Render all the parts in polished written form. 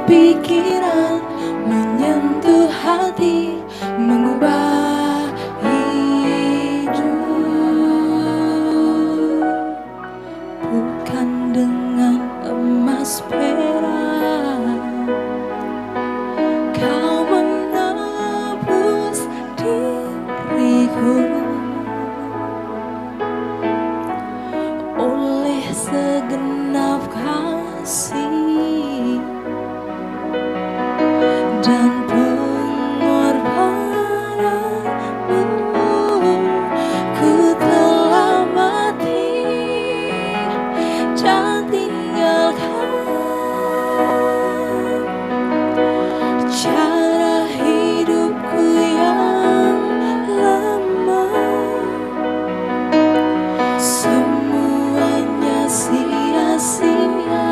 pikiran, menyentuh hati, mengubah hidup. Bukan dengan emas perak kau menebus diriku, oleh segenap kasih dan pengorbananmu, ku telah mati dan tinggalkan cara hidupku yang lama. Semuanya sia-sia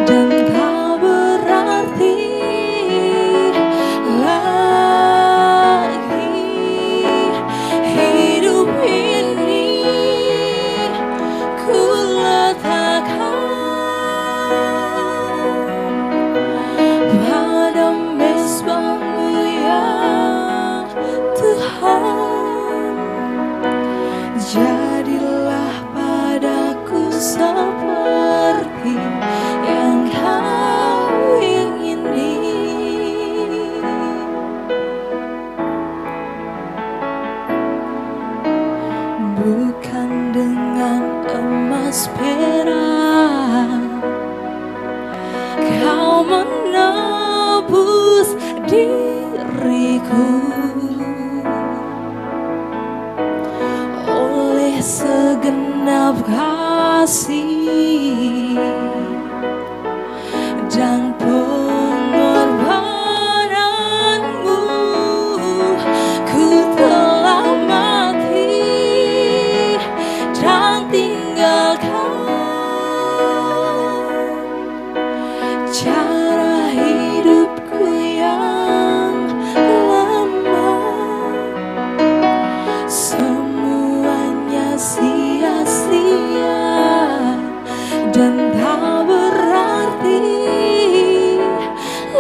dan tak berarti lagi. Hidup ini ku letakkan pada mezbamu ya Tuhan. Jadilah padaku seperti yang kau ingini. Bukan dengan emas perak kau menebus diriku, oleh segenap kasih dan pengorbananmu, ku telah mati dan tinggalkan cara hidupku yang lama. Semuanya sia-sia dan tak berarti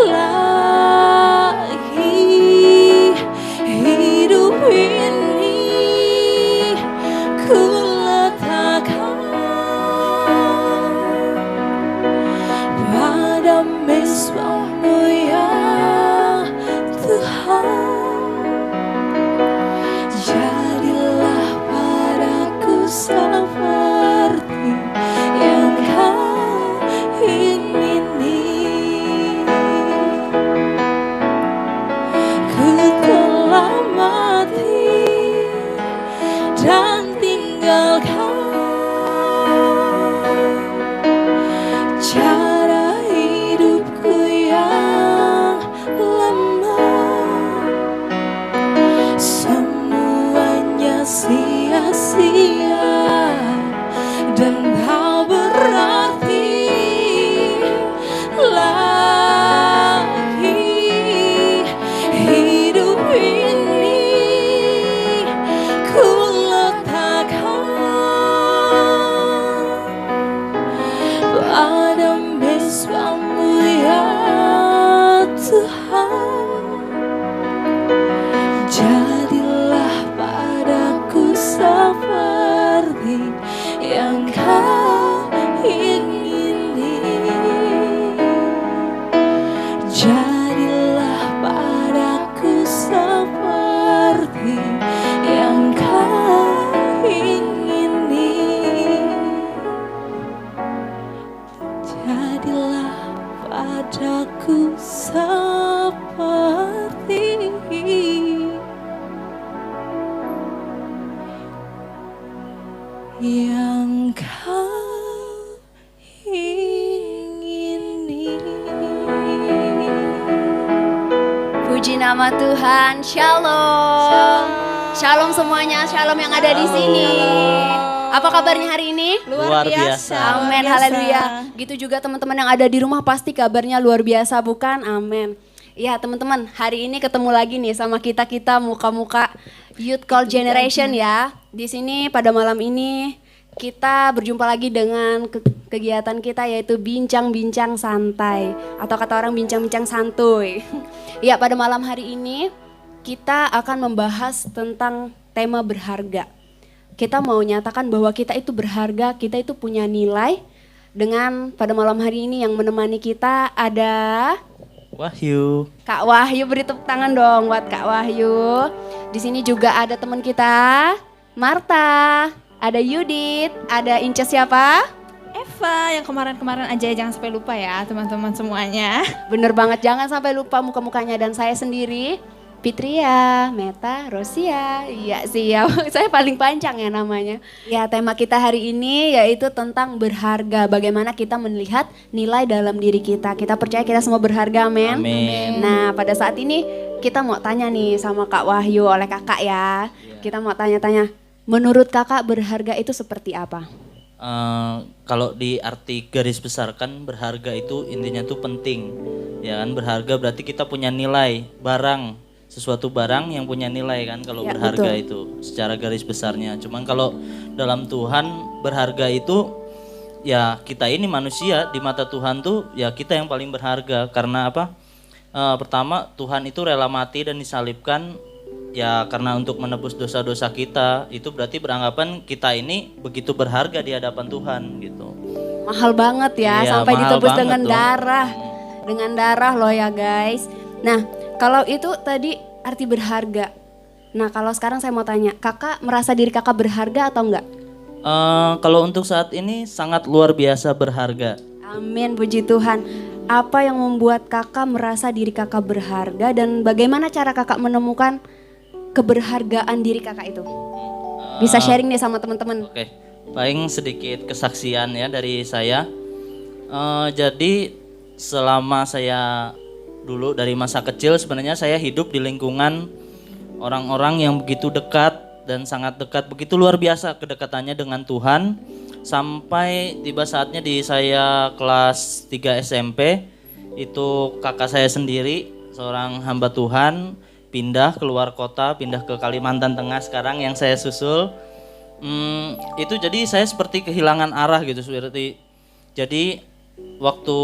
lagi. Hidup ini ku letakkan pada mezbamu ya Tuhan. Jadilah padaku seperti yang kau ingini. Ku telah mati dan tinggalkan cara hidupku yang lama. Semuanya sia-sia dan tak berarti lagi. Hidup ini ku letakkan pada mezbamu ya Tuhan. Jadilah padaku seperti yang kau ingini. Jadilah padaku seperti yang kau ingini. Jadilah padaku seperti yang kau ingini. Puji nama Tuhan. Shalom. Shalom semuanya, shalom yang ada di sini. Apa kabarnya hari ini? Luar biasa. Amin, haleluya. Gitu juga teman-teman yang ada di rumah pasti kabarnya luar biasa bukan? Amin. Ya teman-teman, hari ini ketemu lagi nih sama kita muka-muka Youth Call Generation ya. Di sini pada malam ini kita berjumpa lagi dengan kegiatan kita yaitu bincang-bincang santai atau kata orang bincang-bincang santuy. Ya, pada malam hari ini kita akan membahas tentang tema berharga. Kita mau nyatakan bahwa kita itu berharga, kita itu punya nilai. Dengan pada malam hari ini yang menemani kita ada Wahyu. Kak Wahyu, beri tepuk tangan dong buat Kak Wahyu. Di sini juga ada teman kita, Marta, ada Yudit, ada Inces siapa? Eva yang kemarin-kemarin aja, jangan sampai lupa ya teman-teman semuanya. Bener banget, jangan sampai lupa muka-mukanya, dan saya sendiri, Fitria, Meta, Rosia. Iya siap, saya paling panjang ya namanya. Ya, tema kita hari ini yaitu tentang berharga. Bagaimana kita melihat nilai dalam diri kita. Kita percaya kita semua berharga, men. Amin. Nah, pada saat ini kita mau tanya nih sama Kak Wahyu oleh kakak ya. Kita mau tanya-tanya, menurut kakak berharga itu seperti apa? Kalau di arti garis besar kan berharga itu intinya tuh penting. Ya kan, berharga berarti kita punya nilai, barang. Sesuatu barang yang punya nilai kan kalau Ya, berharga betul. itu secara garis besarnya. Cuman kalau dalam Tuhan berharga itu ya kita ini manusia di mata Tuhan tuh ya kita yang paling berharga. Karena apa? Pertama, Tuhan itu rela mati dan disalibkan ya karena untuk menebus dosa-dosa kita. Itu berarti beranggapan kita ini begitu berharga di hadapan Tuhan gitu. Mahal banget ya, Iya, sampai mahal ditebus banget dengan dong. darah. Dengan darah loh ya guys. Nah, kalau itu tadi arti berharga. Nah, kalau sekarang saya mau tanya, kakak merasa diri kakak berharga atau enggak? Kalau untuk saat ini sangat luar biasa berharga. Amin, puji Tuhan. Apa yang membuat kakak merasa diri kakak berharga dan bagaimana cara kakak menemukan keberhargaan diri kakak itu? Bisa sharing nih sama teman-teman. Oke, paling sedikit kesaksian ya dari saya. Jadi selama saya dulu dari masa kecil sebenarnya saya hidup di lingkungan orang-orang yang begitu dekat dan sangat dekat, begitu luar biasa kedekatannya dengan Tuhan. Sampai tiba saatnya di saya kelas 3 SMP itu kakak saya sendiri seorang hamba Tuhan pindah keluar kota, pindah ke Kalimantan Tengah sekarang yang saya susul. Itu jadi saya seperti kehilangan arah gitu seperti. Jadi waktu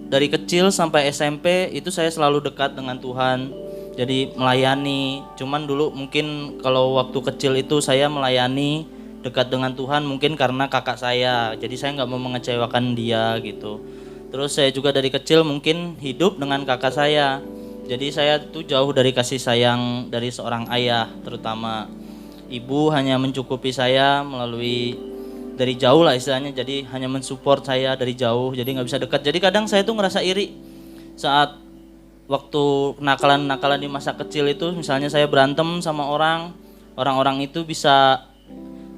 dari kecil sampai SMP itu saya selalu dekat dengan Tuhan. Jadi melayani. Cuman dulu mungkin kalau waktu kecil itu saya melayani dekat dengan Tuhan mungkin karena kakak saya. Jadi saya nggak mau mengecewakan dia gitu. Terus saya juga dari kecil mungkin hidup dengan kakak saya. Jadi saya tuh jauh dari kasih sayang dari seorang ayah, terutama ibu hanya mencukupi saya melalui dari jauh lah istilahnya, jadi hanya mensupport saya dari jauh, jadi nggak bisa dekat. Jadi kadang saya tuh ngerasa iri saat waktu nakalan di masa kecil itu, misalnya saya berantem sama orang-orang itu bisa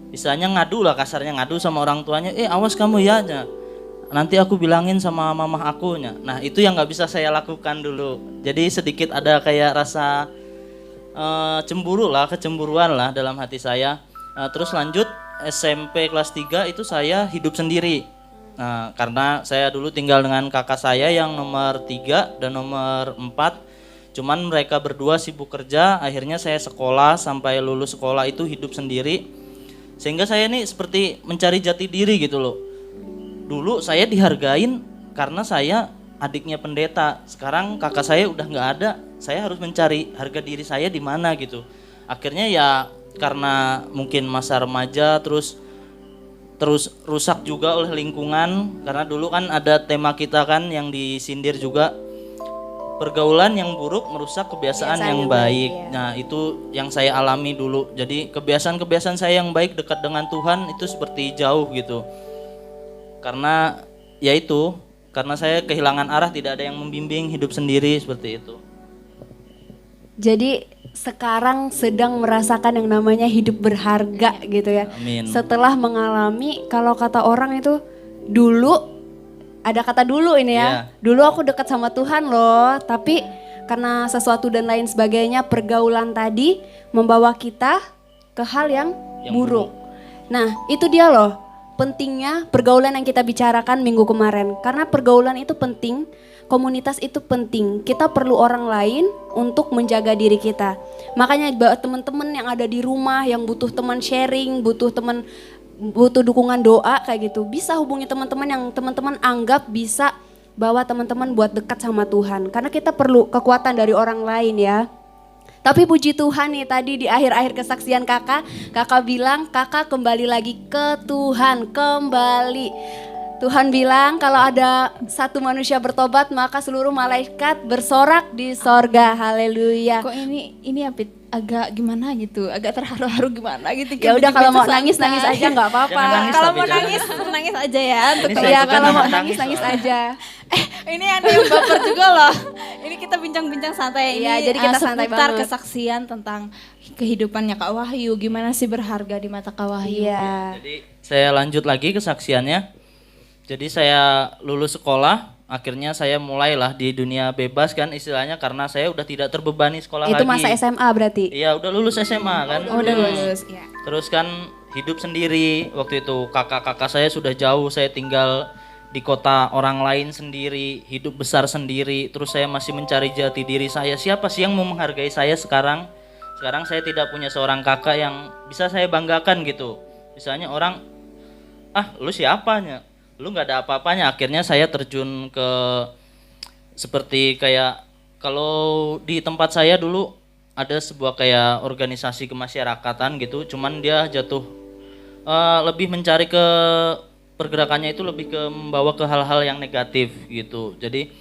istilahnya ngadu lah, kasarnya ngadu sama orang tuanya, awas kamu ya, nanti aku bilangin sama mamah aku nya. Nah itu yang nggak bisa saya lakukan dulu, jadi sedikit ada kayak rasa cemburu lah, kecemburuan lah dalam hati saya. Terus lanjut SMP kelas 3 itu saya hidup sendiri. Nah, karena saya dulu tinggal dengan kakak saya yang nomor 3 dan nomor 4. Cuman mereka berdua sibuk kerja, akhirnya saya sekolah sampai lulus sekolah itu hidup sendiri. Sehingga saya ini seperti mencari jati diri gitu loh. Dulu saya dihargain karena saya adiknya pendeta. Sekarang kakak saya udah nggak ada, saya harus mencari harga diri saya di mana gitu. Akhirnya ya karena mungkin masa remaja terus rusak juga oleh lingkungan, karena dulu kan ada tema kita kan yang disindir juga, pergaulan yang buruk merusak kebiasaan yang baik. Ya. Nah itu yang saya alami dulu. Jadi kebiasaan saya yang baik dekat dengan Tuhan itu seperti jauh gitu. Karena ya itu, karena saya kehilangan arah, tidak ada yang membimbing, hidup sendiri seperti itu. Jadi sekarang sedang merasakan yang namanya hidup berharga gitu ya. Amin. Setelah mengalami, kalau kata orang itu dulu, ada kata dulu ini ya. Yeah. Dulu aku dekat sama Tuhan loh, tapi karena sesuatu dan lain sebagainya, pergaulan tadi membawa kita ke hal yang buruk. Nah itu dia loh pentingnya pergaulan yang kita bicarakan minggu kemarin. Karena pergaulan itu penting, komunitas itu penting. Kita perlu orang lain untuk menjaga diri kita. Makanya buat teman-teman yang ada di rumah yang butuh teman sharing, butuh teman butuh dukungan doa kayak gitu, bisa hubungi teman-teman yang teman-teman anggap bisa bawa teman-teman buat dekat sama Tuhan. Karena kita perlu kekuatan dari orang lain ya. Tapi puji Tuhan nih, tadi di akhir-akhir kesaksian kakak bilang kakak kembali lagi ke Tuhan, kembali. Tuhan bilang kalau ada satu manusia bertobat maka seluruh malaikat bersorak di sorga, haleluya. Kok ini agak gimana gitu, agak terharu-haru gimana gitu. Ya udah kalau mau Santai. nangis aja nggak apa-apa. Jangan nangis. Kalau tapi mau jangan. nangis aja ya. Untuk Ini saya Ya juga kalau mau nangis nangis nangis soalnya. aja. ini ada yang baper juga loh. Ini kita bincang-bincang santai ini. Iya, jadi kita santai seputar banget. kesaksian tentang kehidupannya Kak Wahyu. Gimana sih berharga di mata Kak Wahyu? Iya. Jadi saya lanjut lagi kesaksiannya. Jadi saya lulus sekolah, akhirnya saya mulailah di dunia bebas kan istilahnya, karena saya udah tidak terbebani sekolah Itu lagi. masa SMA berarti. Iya, udah lulus SMA kan. Oh, udah lulus. Ya. Terus kan hidup sendiri waktu itu, kakak-kakak saya sudah jauh, saya tinggal di kota orang lain sendiri, hidup besar sendiri. Terus saya masih mencari jati diri saya. Siapa sih yang mau menghargai saya sekarang? Sekarang saya tidak punya seorang kakak yang bisa saya banggakan gitu. Misalnya orang, lu siapanya? Lu nggak ada apa-apanya. Akhirnya saya terjun ke seperti kayak kalau di tempat saya dulu ada sebuah kayak organisasi kemasyarakatan gitu, cuman dia jatuh lebih mencari ke pergerakannya itu lebih ke membawa ke hal-hal yang negatif gitu. Jadi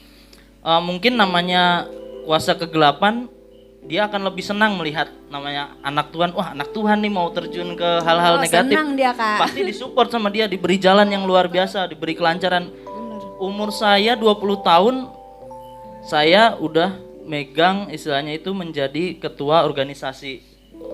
mungkin namanya kuasa kegelapan, dia akan lebih senang melihat namanya anak Tuhan. Wah, anak Tuhan nih mau terjun ke hal-hal negatif. Senang dia Kak. Pasti disupport sama dia, diberi jalan yang luar biasa, diberi kelancaran. Umur saya 20 tahun, saya udah megang istilahnya itu menjadi ketua organisasi.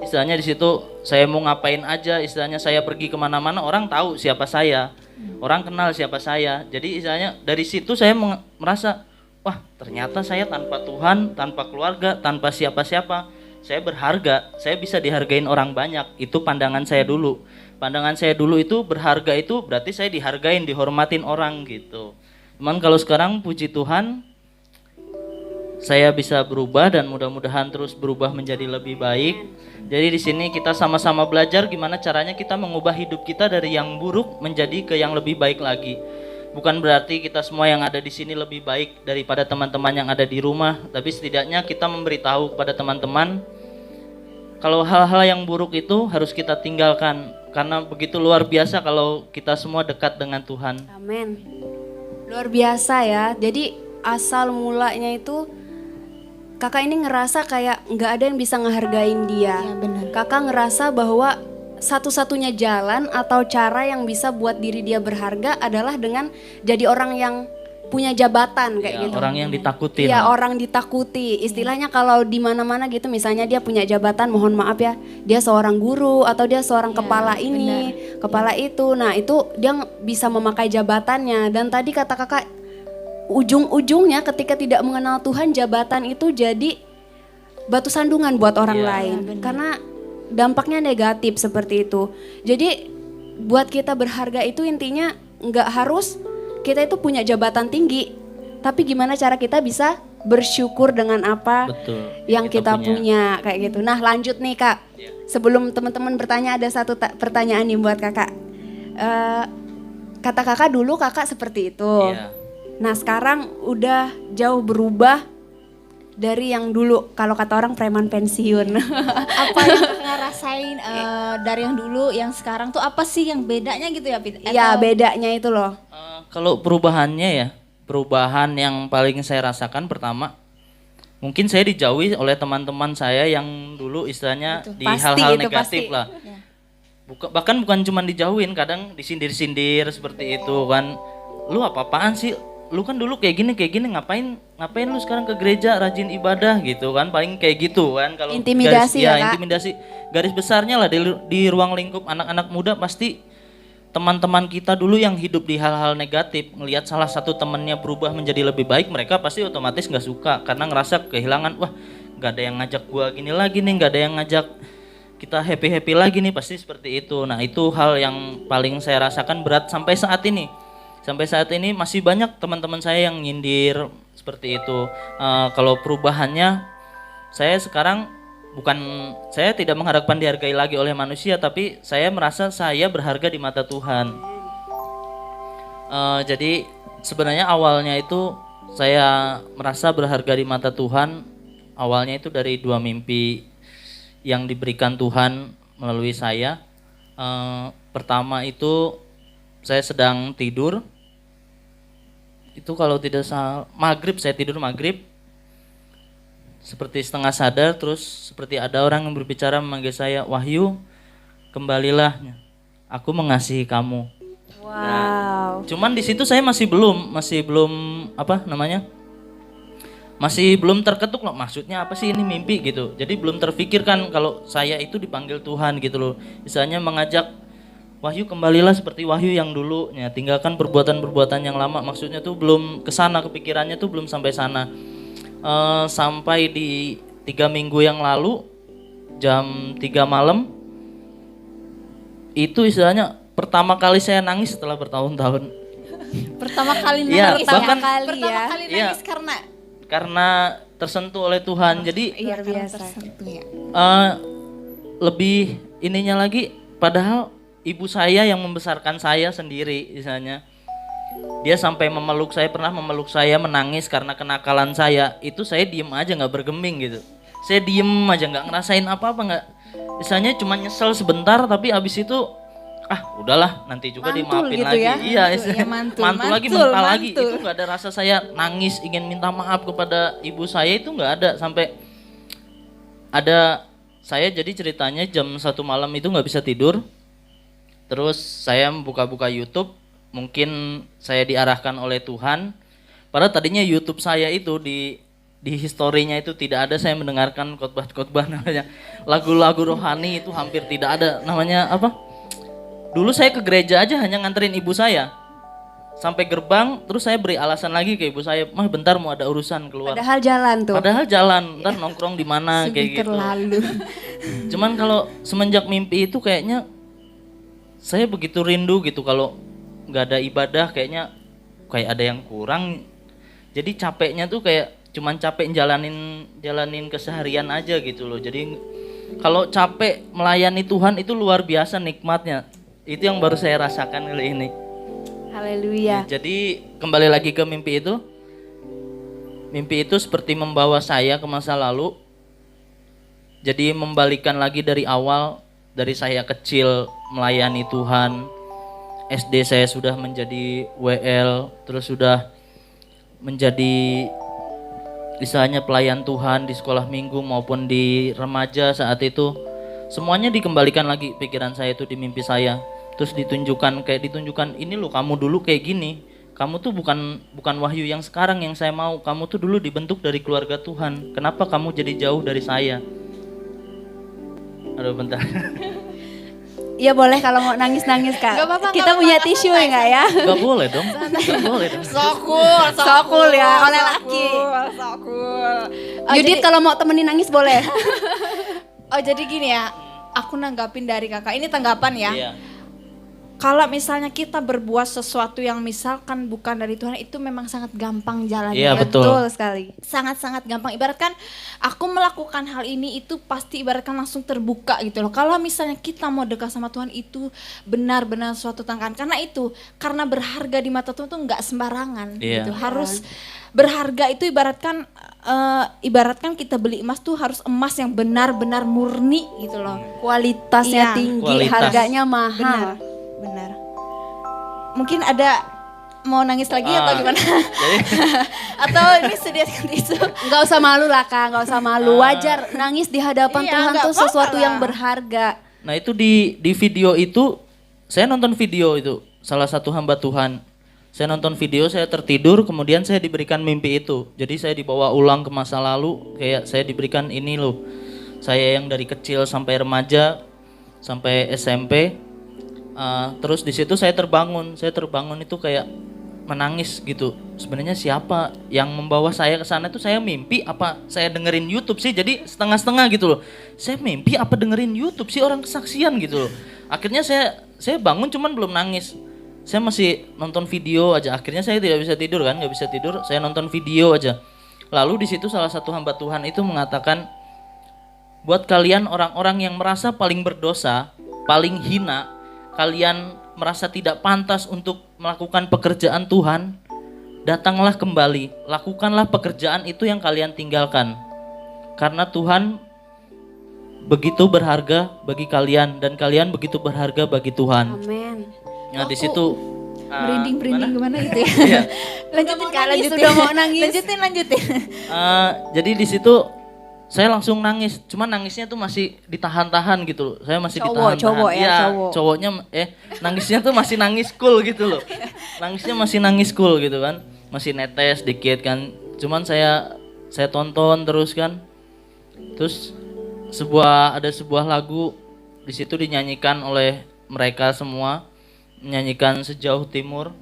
Istilahnya di situ saya mau ngapain aja, istilahnya saya pergi kemana-mana orang tahu siapa saya, orang kenal siapa saya. Jadi istilahnya dari situ saya merasa, wah ternyata saya tanpa Tuhan, tanpa keluarga, tanpa siapa-siapa, saya berharga, saya bisa dihargain orang banyak. Itu pandangan saya dulu. Pandangan saya dulu itu berharga itu berarti saya dihargain, dihormatin orang gitu. Cuman kalau sekarang puji Tuhan, saya bisa berubah dan mudah-mudahan terus berubah menjadi lebih baik. Jadi di sini kita sama-sama belajar gimana caranya kita mengubah hidup kita dari yang buruk menjadi ke yang lebih baik lagi. Bukan berarti kita semua yang ada di sini lebih baik daripada teman-teman yang ada di rumah, tapi setidaknya kita memberitahu kepada teman-teman kalau hal-hal yang buruk itu harus kita tinggalkan, karena begitu luar biasa kalau kita semua dekat dengan Tuhan. Amin. Luar biasa ya. Jadi asal mulanya itu kakak ini ngerasa kayak nggak ada yang bisa ngehargain dia. Iya, benar. Kakak ngerasa bahwa satu-satunya jalan atau cara yang bisa buat diri dia berharga adalah dengan jadi orang yang punya jabatan kayak Ya, gitu. orang yang ditakutin. Iya, orang ditakuti. Istilahnya kalau di mana-mana gitu, misalnya dia punya jabatan, mohon maaf ya, dia seorang guru atau dia seorang kepala ini, kepala itu. Nah, itu dia bisa memakai jabatannya. Dan tadi kata kakak, ujung-ujungnya ketika tidak mengenal Tuhan, jabatan itu jadi batu sandungan buat orang lain. Karena dampaknya negatif seperti itu. Jadi buat kita berharga itu intinya nggak harus kita itu punya jabatan tinggi, tapi gimana cara kita bisa bersyukur dengan apa Betul, yang kita punya kayak gitu. Nah lanjut nih Kak, sebelum teman-teman bertanya ada satu pertanyaan nih buat kakak. Kata kakak dulu kakak seperti itu. Iya. Nah sekarang udah jauh berubah dari yang dulu, kalau kata orang preman pensiun. Apa yang ngerasain dari yang dulu yang sekarang tuh apa sih yang bedanya gitu ya Pit? Iya bedanya itu loh. Kalau perubahannya ya, perubahan yang paling saya rasakan pertama, mungkin saya dijauhi oleh teman-teman saya yang dulu istilahnya di Pasti, hal-hal itu negatif pasti. lah. Bahkan bukan cuma dijauhin, kadang disindir-sindir seperti itu kan. Lu apa-apaan sih? Lu kan dulu kayak gini, ngapain lu sekarang ke gereja rajin ibadah gitu kan, paling kayak gitu kan. Kalau Intimidasi ya, Kak? intimidasi garis besarnya lah di ruang lingkup anak-anak muda, pasti teman-teman kita dulu yang hidup di hal-hal negatif ngelihat salah satu temannya berubah menjadi lebih baik, mereka pasti otomatis nggak suka karena ngerasa kehilangan. Wah, nggak ada yang ngajak gua gini lagi nih, nggak ada yang ngajak kita happy lagi nih, pasti seperti itu. Nah itu hal yang paling saya rasakan berat sampai saat ini. Sampai saat ini masih banyak teman-teman saya yang nyindir seperti itu. Kalau perubahannya, saya sekarang bukan, saya tidak mengharapkan dihargai lagi oleh manusia, tapi saya merasa saya berharga di mata Tuhan. Jadi sebenarnya awalnya itu saya merasa berharga di mata Tuhan, awalnya itu dari 2 mimpi yang diberikan Tuhan melalui saya. Pertama itu saya sedang tidur, itu kalau tidak salah maghrib, saya tidur maghrib, seperti setengah sadar, terus seperti ada orang yang berbicara memanggil saya, Wahyu, kembalilah, aku mengasihi kamu. Wow. Cuman di situ saya masih belum apa namanya, masih belum terketuk loh, maksudnya apa sih ini mimpi gitu. Jadi belum terfikirkan kalau saya itu dipanggil Tuhan gitu loh. Misalnya mengajak, Wahyu kembalilah seperti Wahyu yang dulu, ya tinggalkan perbuatan-perbuatan yang lama. Maksudnya tuh belum kesana, kepikirannya tuh belum sampai sana. Sampai di 3 minggu yang lalu jam 3 malam itu istilahnya pertama kali saya nangis setelah bertahun-tahun. Pertama kali Iya, nangis. bahkan Pertama kali Iya. nangis karena tersentuh oleh Tuhan. Jadi Luar biasa. tersentuh ya. lebih ininya lagi, padahal ibu saya yang membesarkan saya sendiri misalnya, dia sampai memeluk saya, pernah memeluk saya, menangis karena kenakalan saya. Itu saya diem aja, nggak bergeming gitu. Saya diem aja, nggak ngerasain apa-apa, nggak. Misalnya cuma nyesel sebentar, tapi abis itu udahlah, nanti juga Mantul dimaafin gitu lagi. ya? Iya, Ya, mantul lagi, mental lagi. mantul. Itu nggak ada rasa saya nangis ingin minta maaf kepada ibu saya, itu nggak ada. Sampai ada saya, jadi ceritanya jam 1 malam itu nggak bisa tidur. Terus saya buka-buka YouTube, mungkin saya diarahkan oleh Tuhan. Padahal tadinya YouTube saya itu di historinya itu tidak ada saya mendengarkan khotbah-khotbah namanya. Lagu-lagu rohani itu hampir tidak ada, namanya apa? Dulu saya ke gereja aja hanya nganterin ibu saya sampai gerbang, terus saya beri alasan lagi ke ibu saya, "Mah bentar mau ada urusan keluar." Padahal jalan tuh. Padahal jalan, ntar nongkrong di mana kayak gitu. Terlalu. Cuman kalau semenjak mimpi itu kayaknya saya begitu rindu gitu, kalau nggak ada ibadah kayaknya kayak ada yang kurang. Jadi capeknya tuh kayak cuman capek jalanin keseharian aja gitu loh. Jadi kalau capek melayani Tuhan itu luar biasa nikmatnya. Itu yang baru saya rasakan kali ini. Haleluya. Jadi kembali lagi ke mimpi itu. Mimpi itu seperti membawa saya ke masa lalu. Jadi membalikan lagi dari awal, dari saya kecil melayani Tuhan. SD saya sudah menjadi WL, terus sudah menjadi istilahnya pelayan Tuhan di sekolah minggu maupun di remaja saat itu. Semuanya dikembalikan lagi pikiran saya itu di mimpi saya. Terus ditunjukkan ini loh, kamu dulu kayak gini. Kamu tuh bukan Wahyu yang sekarang yang saya mau. Kamu tuh dulu dibentuk dari keluarga Tuhan. Kenapa kamu jadi jauh dari saya? Aduh bentar. Iya boleh kalau mau nangis-nangis Kak. Gak apa-apa, Kita gak punya apa-apa, tisu santai, ya nggak ya? Gak boleh dong. Gak boleh dong. Sokul ya, oleh laki. Sokul. Yudit kalau mau temenin nangis boleh. Jadi gini ya, aku nanggapin dari kakak. Ini tanggapan ya. Iya. Kalau misalnya kita berbuat sesuatu yang misalkan bukan dari Tuhan, itu memang sangat gampang jalannya. Iya, betul. Sekali. Sangat-sangat gampang. Ibaratkan aku melakukan hal ini itu pasti ibaratkan langsung terbuka gitu loh. Kalau misalnya kita mau dekat sama Tuhan itu benar-benar suatu tantangan. Karena berharga di mata Tuhan tuh nggak sembarangan Iya. gitu. Harus berharga itu ibaratkan kita beli emas tuh harus emas yang benar-benar murni gitu loh. Kualitasnya Iya. tinggi, Kualitas. harganya mahal. Benar. Mungkin ada mau nangis lagi atau gimana? Jadi Atau ini sediakan tisu? Nggak usah malu lah Kak, nggak usah malu. Wajar nangis di hadapan Iya, Tuhan nggak tuh apa-apa sesuatu lah. yang berharga. nah itu di video itu, saya nonton video itu, salah satu hamba Tuhan. Saya nonton video, saya tertidur, kemudian saya diberikan mimpi itu. Jadi saya dibawa ulang ke masa lalu, kayak saya diberikan ini loh. Saya yang dari kecil sampai remaja, sampai SMP. Terus di situ saya terbangun itu kayak menangis gitu. Sebenarnya siapa yang membawa saya ke sana itu? Saya mimpi apa saya dengerin YouTube sih? Jadi setengah-setengah gitu loh. Saya mimpi apa dengerin YouTube sih, orang kesaksian gitu loh. Akhirnya saya bangun cuman belum nangis. Saya masih nonton video aja. Akhirnya saya tidak bisa tidur kan, nggak bisa tidur. Saya nonton video aja. Lalu di situ salah satu hamba Tuhan itu mengatakan, buat kalian orang-orang yang merasa paling berdosa, paling hina, kalian merasa tidak pantas untuk melakukan pekerjaan Tuhan, datanglah kembali, lakukanlah pekerjaan itu yang kalian tinggalkan. Karena Tuhan begitu berharga bagi kalian dan kalian begitu berharga bagi Tuhan. Amin. Nah, di situ Merinding gimana gitu ya. Iya. Lanjutin Kak, lanjutin. Sudah mau nangis. Lanjutin. Jadi di situ saya langsung nangis, cuman nangisnya tuh masih ditahan-tahan gitu loh. Saya masih ditahan-tahan. Cowok ya, Iya, cowok. cowoknya nangisnya tuh masih nangis cool gitu loh. Nangisnya masih nangis cool gitu kan. Masih netes dikit kan. Cuman saya tonton terus kan. Terus ada sebuah lagu di situ dinyanyikan oleh mereka semua, menyanyikan Sejauh Timur.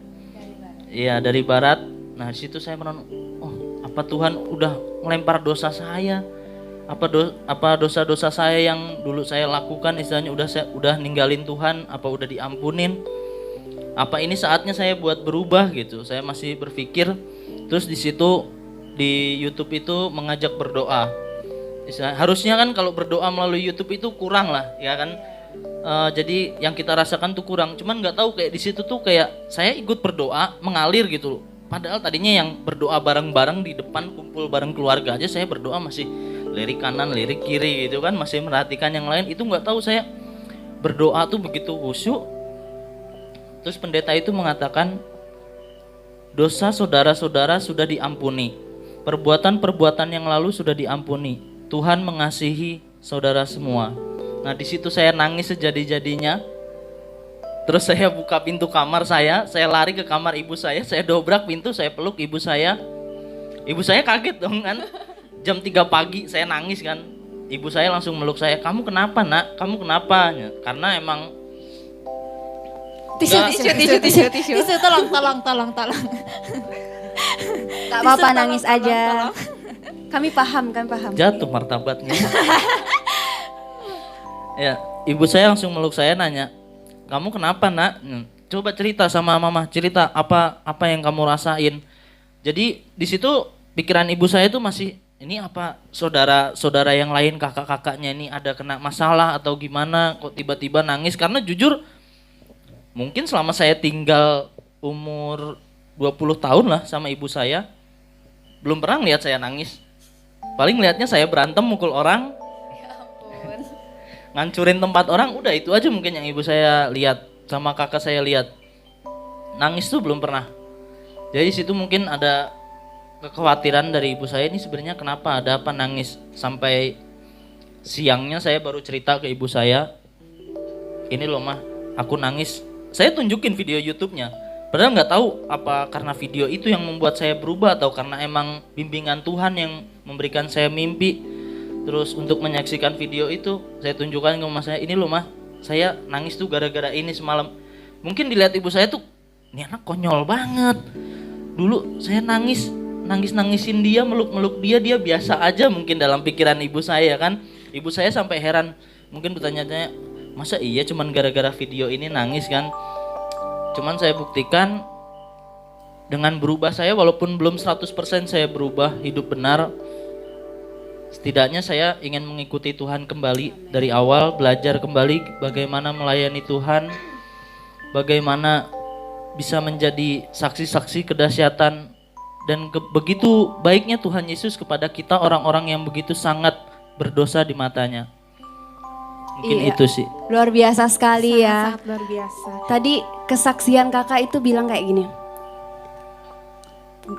Iya, dari barat. Nah, di situ saya merenung, oh, apa Tuhan udah melempar dosa saya? Apa dosa-dosa saya yang dulu saya lakukan istilahnya udah ninggalin Tuhan, apa udah diampunin? Apa ini saatnya saya buat berubah gitu? Saya masih berpikir. Terus di situ di YouTube itu mengajak berdoa. Harusnya kan kalau berdoa melalui YouTube itu kurang lah, ya kan? Jadi yang kita rasakan tuh kurang. Cuman nggak tahu kayak di situ tuh kayak saya ikut berdoa mengalir gitu. Padahal tadinya yang berdoa bareng-bareng di depan kumpul bareng keluarga aja saya berdoa masih lirik kanan, lirik kiri gitu kan, masih merhatikan yang lain. Itu nggak tahu saya berdoa tuh begitu khusyuk. Terus pendeta itu mengatakan dosa saudara-saudara sudah diampuni. Perbuatan-perbuatan yang lalu sudah diampuni. Tuhan mengasihi saudara semua. Nah, di situ saya nangis sejadi-jadinya. Terus saya buka pintu kamar saya lari ke kamar ibu saya dobrak pintu, saya peluk ibu saya. Ibu saya kaget dong kan. Jam 3 pagi saya nangis kan. Ibu saya langsung meluk saya, "Kamu kenapa, Nak? Kamu kenapa?" Karena emang Tisu, tolong. Tak apa-apa, nangis aja. Kami paham. jatuh martabatnya. Ya, ibu saya langsung meluk saya nanya, "Kamu kenapa, Nak? Coba cerita sama Mama, cerita apa yang kamu rasain." Jadi di situ pikiran ibu saya itu masih, ini apa saudara yang lain, kakak-kakaknya ini ada kena masalah atau gimana kok tiba-tiba nangis. Karena jujur mungkin selama saya tinggal umur 20 tahun lah sama ibu saya, belum pernah lihat saya nangis. Paling lihatnya saya berantem, mukul orang, ngancurin tempat orang, udah itu aja mungkin yang ibu saya lihat, sama kakak saya lihat. Nangis tuh belum pernah. Jadi situ mungkin ada kekhawatiran dari ibu saya, ini sebenarnya kenapa, ada apa nangis. Sampai siangnya saya baru cerita ke ibu saya, "Ini loh Mah, aku nangis." Saya tunjukin video YouTube-nya. Padahal nggak tahu apa karena video itu yang membuat saya berubah atau karena emang bimbingan Tuhan yang memberikan saya mimpi. Terus untuk menyaksikan video itu, saya tunjukkan ke Mama saya, "Ini loh Mah, saya nangis tuh gara-gara ini semalam." Mungkin dilihat ibu saya tuh, ini anak konyol banget. Dulu saya nangis-nangisin dia, meluk-meluk dia biasa aja mungkin dalam pikiran ibu saya kan. Ibu saya sampai heran, mungkin bertanya-tanya, "Masa iya cuman gara-gara video ini nangis kan?" Cuman saya buktikan dengan berubah saya, walaupun belum 100% saya berubah hidup benar, setidaknya saya ingin mengikuti Tuhan kembali dari awal, belajar kembali bagaimana melayani Tuhan, bagaimana bisa menjadi saksi-saksi kedahsyatan dan begitu baiknya Tuhan Yesus kepada kita orang-orang yang begitu sangat berdosa di matanya. Mungkin Iya. itu sih. Luar biasa sekali ya. Sangat luar biasa. Tadi kesaksian kakak itu bilang kayak gini.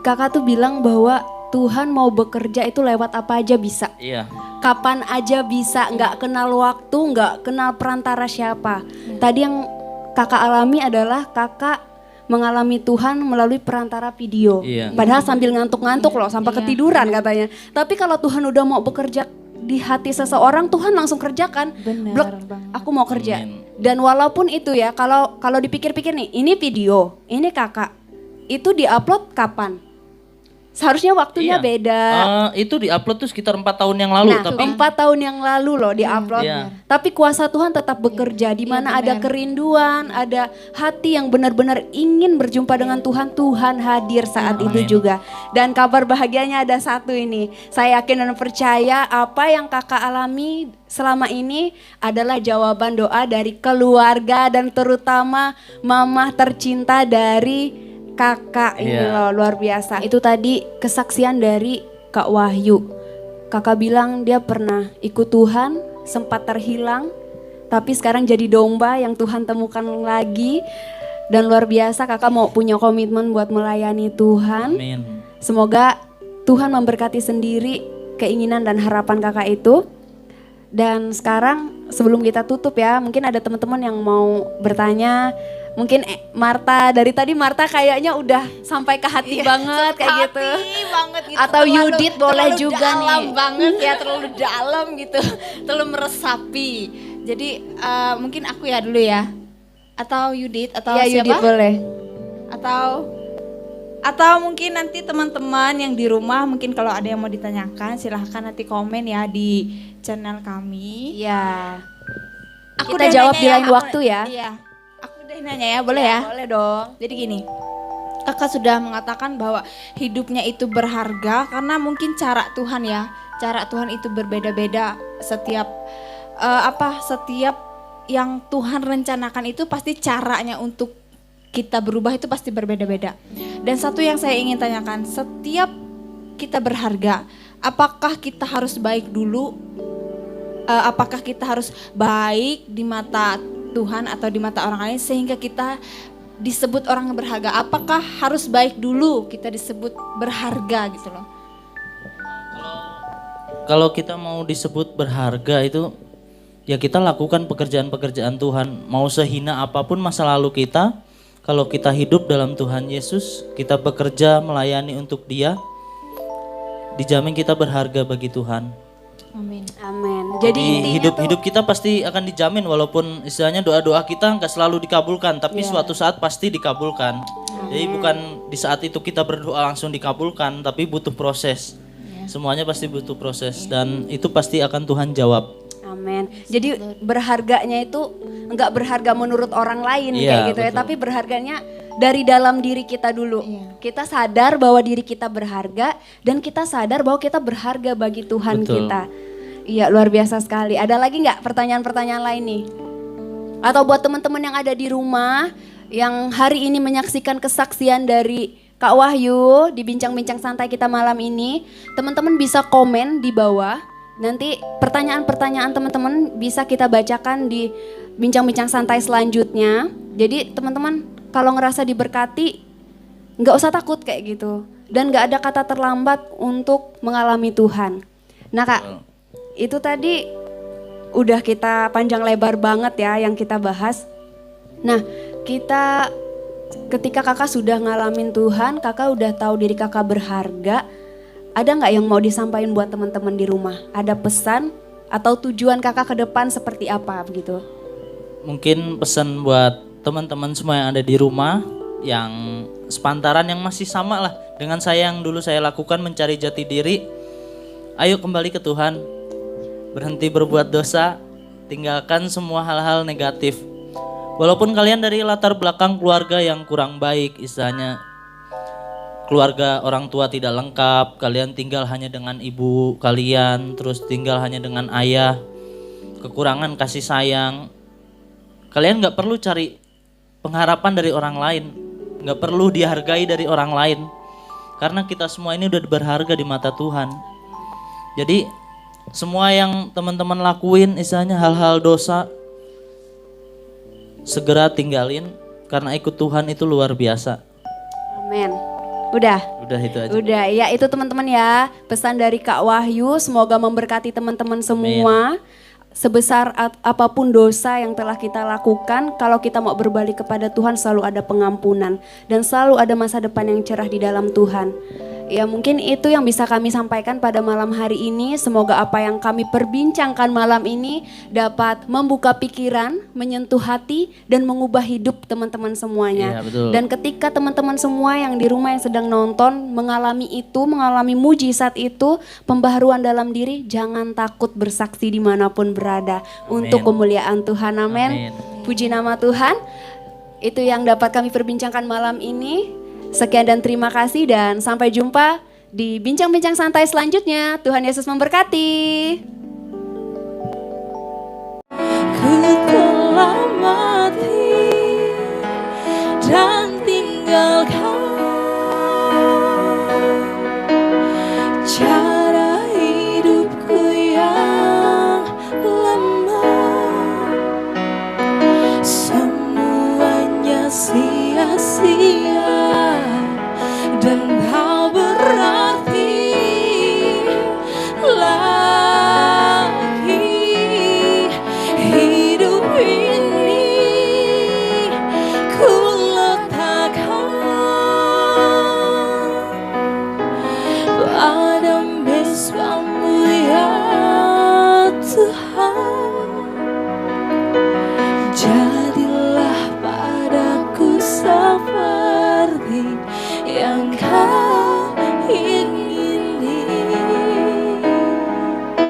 Kakak tuh bilang bahwa Tuhan mau bekerja itu lewat apa aja bisa. Iya. Kapan aja bisa, nggak kenal waktu, nggak kenal perantara siapa. Tadi yang kakak alami adalah kakak mengalami Tuhan melalui perantara video. Iya. Padahal sambil ngantuk-ngantuk loh, sampai ketiduran katanya. Tapi kalau Tuhan udah mau bekerja di hati seseorang, Tuhan langsung kerjakan. Benar Blek, banget. aku mau kerja. Amin. Dan walaupun itu ya, kalau dipikir-pikir nih, ini video, ini kakak, itu diupload kapan? Seharusnya waktunya Iya. beda. Itu diupload tuh sekitar 4 tahun yang lalu, Nah, tapi 4 tahun yang lalu loh diupload. Iya. Tapi kuasa Tuhan tetap bekerja di mana ada kerinduan, ada hati yang benar-benar ingin berjumpa dengan Tuhan. Tuhan hadir saat itu Amin. juga. Dan kabar bahagianya ada satu ini. Saya yakin dan percaya apa yang kakak alami selama ini adalah jawaban doa dari keluarga dan terutama mama tercinta dari kakak ini Iya. loh, luar biasa. Itu tadi kesaksian dari Kak Wahyu. Kakak bilang dia pernah ikut Tuhan, sempat terhilang, tapi sekarang jadi domba yang Tuhan temukan lagi. Dan luar biasa kakak mau punya komitmen buat melayani Tuhan. amin. Semoga Tuhan memberkati sendiri keinginan dan harapan kakak itu. Dan sekarang sebelum kita tutup ya, mungkin ada teman-teman yang mau bertanya. Mungkin Marta, dari tadi Marta kayaknya udah sampai ke hati banget kayak gitu. Hati banget gitu. Atau Yudit boleh terlalu juga dalam nih. banget ya, terlalu dalam gitu. Terlalu meresapi. Jadi mungkin aku ya dulu ya. Atau Yudit atau Ya siapa? Yudit boleh. Atau mungkin nanti teman-teman yang di rumah mungkin kalau ada yang mau ditanyakan silahkan nanti komen ya di channel kami. Iya. Aku Kita udah jawab nanya di lain waktu ya. Iya. Aku udah nanya ya, boleh ya? Boleh dong. Jadi gini, kakak sudah mengatakan bahwa hidupnya itu berharga karena mungkin cara Tuhan ya, cara Tuhan itu berbeda-beda setiap setiap yang Tuhan rencanakan itu pasti caranya untuk kita berubah itu pasti berbeda-beda. Dan satu yang saya ingin tanyakan, setiap kita berharga, apakah kita harus baik dulu? Apakah kita harus baik di mata Tuhan atau di mata orang lain sehingga kita disebut orang yang berharga? Apakah harus baik dulu kita disebut berharga gitu loh? Kalau kita mau disebut berharga itu ya kita lakukan pekerjaan-pekerjaan Tuhan. Mau sehina apapun masa lalu kita, kalau kita hidup dalam Tuhan Yesus, kita bekerja melayani untuk Dia, dijamin kita berharga bagi Tuhan. Amin. Amin. Jadi intinya tuh- hidup kita pasti akan dijamin walaupun istilahnya doa-doa kita nggak selalu dikabulkan, tapi suatu saat pasti dikabulkan. Jadi bukan di saat itu kita berdoa langsung dikabulkan, tapi butuh proses. Semuanya pasti butuh proses dan itu pasti akan Tuhan jawab. Amin. Jadi berharganya itu enggak berharga menurut orang lain Iya, kayak gitu ya, betul. tapi berharganya dari dalam diri kita dulu. Kita sadar bahwa diri kita berharga dan kita sadar bahwa kita berharga bagi Tuhan Betul. kita. Iya, luar biasa sekali. Ada lagi nggak pertanyaan-pertanyaan lain nih? Atau buat teman-teman yang ada di rumah yang hari ini menyaksikan kesaksian dari Kak Wahyu di bincang-bincang santai kita malam ini, teman-teman bisa komen di bawah. Nanti pertanyaan-pertanyaan teman-teman bisa kita bacakan di bincang-bincang santai selanjutnya. Jadi teman-teman kalau ngerasa diberkati, nggak usah takut kayak gitu. Dan nggak ada kata terlambat untuk mengalami Tuhan. Nah Kak, itu tadi udah kita panjang lebar banget ya yang kita bahas. Nah, ketika kakak sudah ngalamin Tuhan, kakak udah tahu diri kakak berharga. Ada nggak yang mau disampaikan buat teman-teman di rumah? Ada pesan atau tujuan kakak ke depan seperti apa begitu? Mungkin pesan buat teman-teman semua yang ada di rumah, yang sepantaran yang masih sama lah dengan saya yang dulu saya lakukan mencari jati diri. Ayo kembali ke Tuhan, berhenti berbuat dosa, tinggalkan semua hal-hal negatif. Walaupun kalian dari latar belakang keluarga yang kurang baik, istilahnya keluarga orang tua tidak lengkap, kalian tinggal hanya dengan ibu kalian, terus tinggal hanya dengan ayah, kekurangan kasih sayang. Kalian nggak perlu cari pengharapan dari orang lain, nggak perlu dihargai dari orang lain, karena kita semua ini udah berharga di mata Tuhan. Jadi semua yang teman-teman lakuin, istilahnya hal-hal dosa, segera tinggalin, karena ikut Tuhan itu luar biasa. Amin. Udah? Udah itu aja. Udah, ya itu teman-teman ya. Pesan dari Kak Wahyu, semoga memberkati teman-teman semua. Sebesar apapun dosa yang telah kita lakukan, kalau kita mau berbalik kepada Tuhan selalu ada pengampunan. Dan selalu ada masa depan yang cerah di dalam Tuhan. Ya mungkin itu yang bisa kami sampaikan pada malam hari ini. Semoga apa yang kami perbincangkan malam ini dapat membuka pikiran, menyentuh hati, dan mengubah hidup teman-teman semuanya. Iya, betul. Dan ketika teman-teman semua yang di rumah yang sedang nonton mengalami itu, mengalami mujizat itu, pembaharuan dalam diri, jangan takut bersaksi dimanapun berada. Amin. Untuk kemuliaan Tuhan, amin. Amin. Puji nama Tuhan. Itu yang dapat kami perbincangkan malam ini. Sekian dan terima kasih dan sampai jumpa di bincang-bincang santai selanjutnya. Tuhan Yesus memberkati. Ku telah mati dan tinggalkan